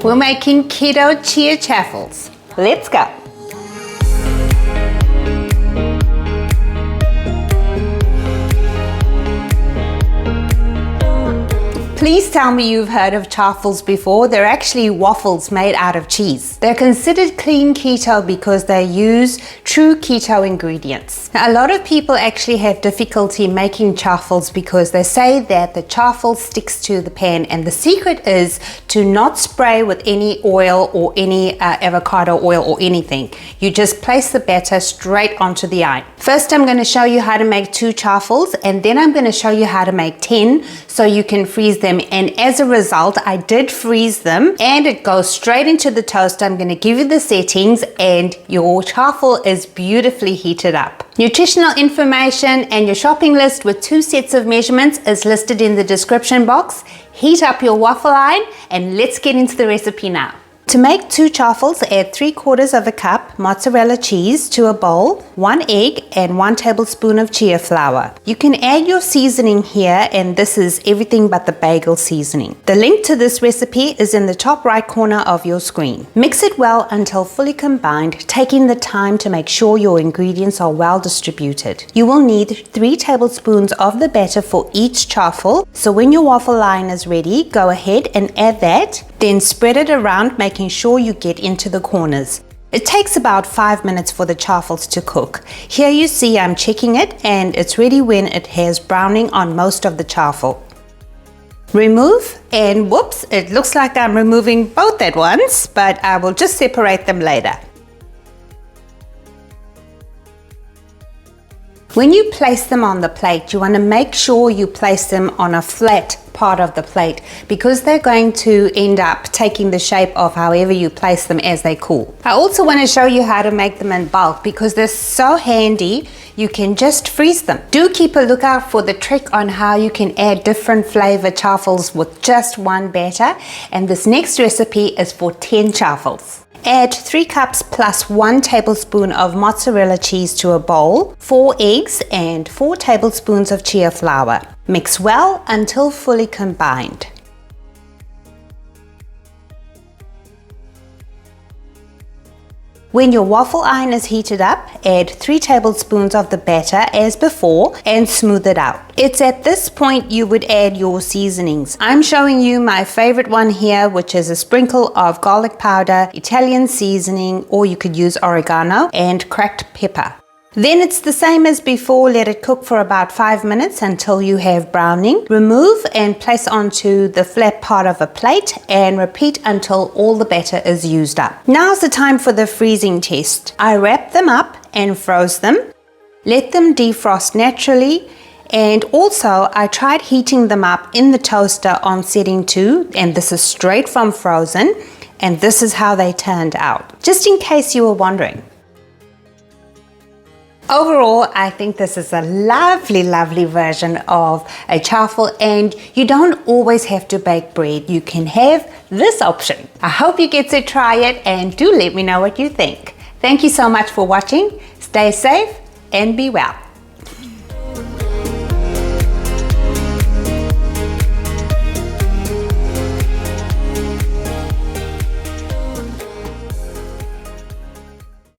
We're making Keto Chia Chaffles. Let's go. Please tell me you've heard of chaffles before. They're actually waffles made out of cheese. They're considered clean keto because they use true keto ingredients. Now, a lot of people actually have difficulty making chaffles because they say that the chaffle sticks to the pan, and the secret is to not spray with any oil or any avocado oil or anything. You just place the batter straight onto the iron. First, I'm going to show you how to make 2 chaffles, and then I'm going to show you how to make 10 so you can freeze them. And as a result, I did freeze them, and it goes straight into the toaster. I'm going to give you the settings, and your chaffle is beautifully heated up. Nutritional information and your shopping list with 2 sets of measurements is listed in the description box. Heat up your waffle iron, and let's get into the recipe now. To make 2 chaffles, add 3/4 of a cup mozzarella cheese to a bowl, 1 egg, and 1 tablespoon of chia flour. You can add your seasoning here, and this is everything but the bagel seasoning. The link to this recipe is in the top right corner of your screen. Mix it well until fully combined, taking the time to make sure your ingredients are well distributed. You will need 3 tablespoons of the batter for each chaffle, so when your waffle iron is ready, go ahead and add that. Then spread it around, making sure you get into the corners. It takes about 5 minutes for the chaffles to cook. Here you see I'm checking it, and it's ready when it has browning on most of the chaffle. Remove, and whoops, it looks like I'm removing both at once, but I will just separate them later. When you place them on the plate, you want to make sure you place them on a flat part of the plate because they're going to end up taking the shape of however you place them as they cool. I also want to show you how to make them in bulk because they're so handy. You can just freeze them. Do keep a lookout for the trick on how you can add different flavor chaffles with just 1 batter, and this next recipe is for 10 chaffles. Add 3 cups plus 1 tablespoon of mozzarella cheese to a bowl, 4 eggs, and 4 tablespoons of chia flour. Mix well until fully combined. When your waffle iron is heated up, add 3 tablespoons of the batter as before and smooth it out. It's at this point you would add your seasonings. I'm showing you my favorite one here, which is a sprinkle of garlic powder, Italian seasoning, or you could use oregano and cracked pepper. Then it's the same as before. Let it cook for about 5 minutes until you have browning. Remove and place onto the flat part of a plate and repeat until all the batter is used up. Now's the time for the freezing test. I wrapped them up and froze them. Let them defrost naturally. And also I tried heating them up in the toaster on setting 2, and this is straight from frozen, and this is how they turned out, just in case you were wondering. Overall, I think this is a lovely, lovely version of a chaffle, and you don't always have to bake bread. You can have this option. I hope you get to try it, and do let me know what you think. Thank you so much for watching. Stay safe and be well.